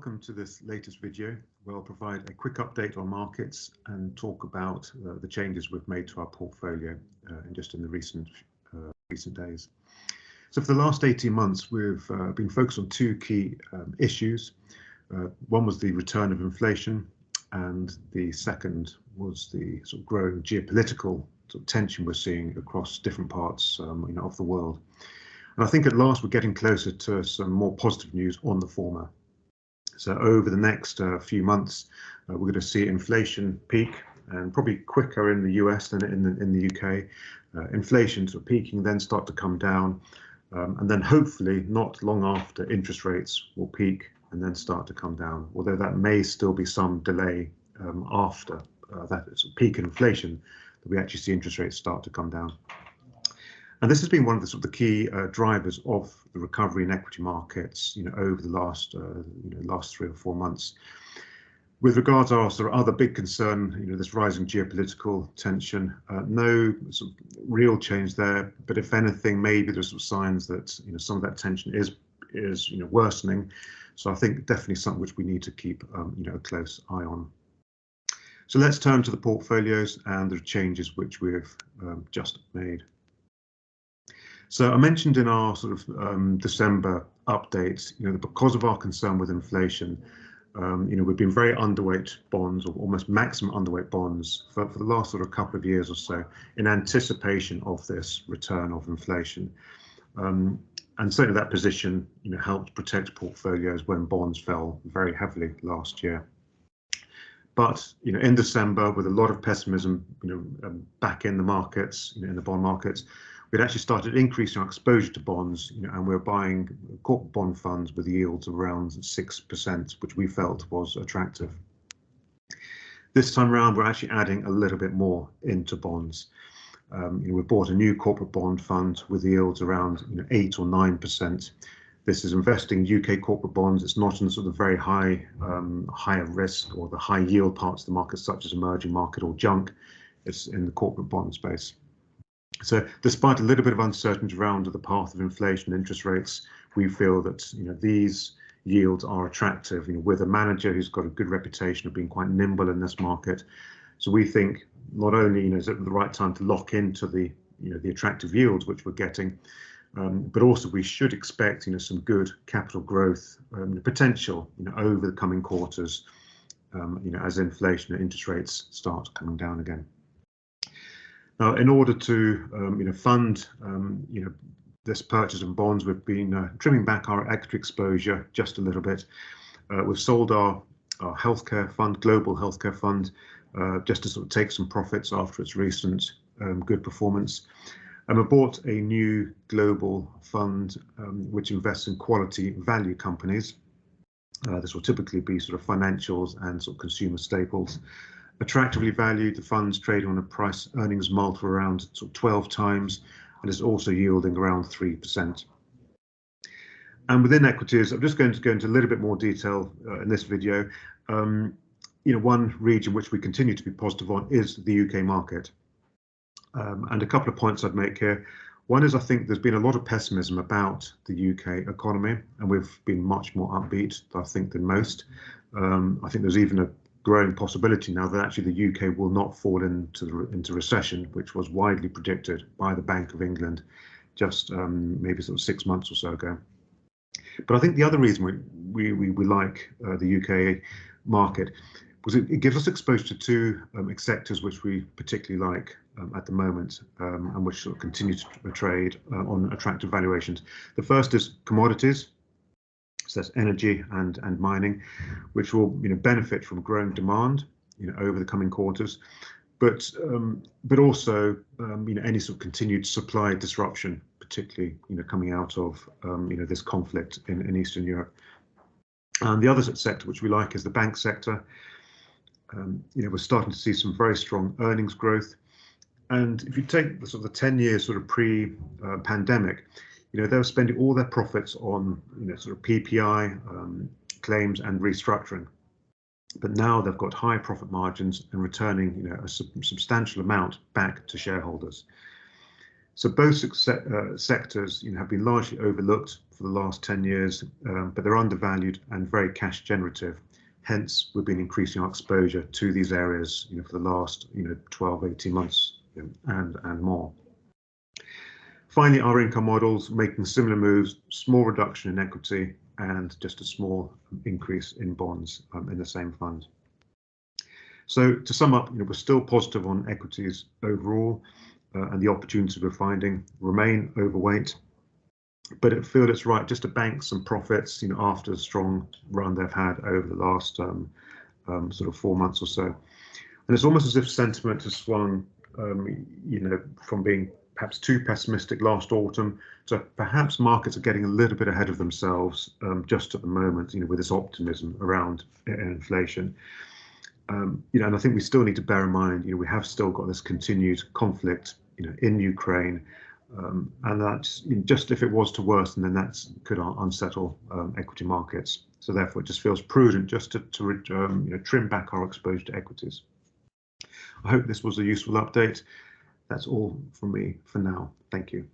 welcome to this latest video where I'll provide a quick update on markets and talk about the changes we've made to our portfolio in the recent days. So for the last 18 months, we've been focused on two key issues. One was the return of inflation, and the second was the sort of growing geopolitical tension we're seeing across different parts of the world. And I think at last we're getting closer to some more positive news on the former. So over the next few months, we're going to see inflation peak, and probably quicker in the US than in the UK. Inflation sort of peaking, then start to come down, and then hopefully not long after, interest rates will peak and then start to come down. Although that may still be some delay after that sort of peak inflation, that we actually see interest rates start to come down. And this has been one of the key drivers of the recovery in equity markets, over the last last 3 or 4 months. With regards to our other big concern, this rising geopolitical tension, no sort of real change there. But if anything, maybe there's some signs that some of that tension is worsening. So I think definitely something which we need to keep a close eye on. So let's turn to the portfolios and the changes which we've just made. So I mentioned in our December update, that because of our concern with inflation, we've been very underweight bonds, or almost maximum underweight bonds for the last couple of years or so, in anticipation of this return of inflation. And certainly that position, helped protect portfolios when bonds fell very heavily last year. But in December, with a lot of pessimism, back in the markets, in the bond markets, we'd actually started increasing our exposure to bonds, and we're buying corporate bond funds with yields of around 6%, which we felt was attractive. This time around, we're actually adding a little bit more into bonds. We bought a new corporate bond fund with yields around 8 or 9%. This is investing UK corporate bonds. It's not in the very higher risk or the high yield parts of the market, such as emerging market or junk. It's in the corporate bond space. So despite a little bit of uncertainty around the path of inflation and interest rates, we feel that these yields are attractive, with a manager who's got a good reputation of being quite nimble in this market. So we think not only is it the right time to lock into the attractive yields which we're getting, but also we should expect some good capital growth potential over the coming quarters, as inflation and interest rates start coming down again. Now, in order to fund this purchase of bonds, we've been trimming back our equity exposure just a little bit. We've sold our healthcare fund, global healthcare fund, just to take some profits after its recent good performance. And we bought a new global fund which invests in quality value companies. This will typically be financials and consumer staples. Attractively valued, the fund's trading on a price earnings multiple around 12 times, and is also yielding around 3%. And within equities, I'm just going to go into a little bit more detail in this video. One region which we continue to be positive on is the UK market. And a couple of points I'd make here. One is, I think there's been a lot of pessimism about the UK economy, and we've been much more upbeat, I think, than most. I think there's even a growing possibility now that actually the UK will not fall into recession, which was widely predicted by the Bank of England just maybe 6 months or so ago. But I think the other reason we like the UK market was it gives us exposure to two sectors which we particularly like at the moment, and which continue to trade on attractive valuations. The first is commodities. So that's energy and mining, which will benefit from growing demand over the coming quarters, but also any continued supply disruption, particularly coming out of this conflict in Eastern Europe. And the other sector which we like is the bank sector. We're starting to see some very strong earnings growth, and if you take the 10 years pre-pandemic, they were spending all their profits on PPI claims and restructuring, but now they've got high profit margins and returning a substantial amount back to shareholders. So both sectors have been largely overlooked for the last 10 years, but they're undervalued and very cash generative. Hence, we've been increasing our exposure to these areas for the last 12, 18 months and more. Finally, our income models making similar moves, small reduction in equity and just a small increase in bonds in the same fund. So to sum up, we're still positive on equities overall, and the opportunities we're finding remain overweight, but I feel it's right just to bank some profits after the strong run they've had over the last sort of 4 months or so. And it's almost as if sentiment has swung from being perhaps too pessimistic last autumn to perhaps markets are getting a little bit ahead of themselves just at the moment with this optimism around inflation. And I think we still need to bear in mind we have still got this continued conflict in Ukraine, and that's just if it was to worsen, then that could unsettle equity markets. So therefore, it just feels prudent just to trim back our exposure to equities. I hope this was a useful update. That's all from me for now. Thank you.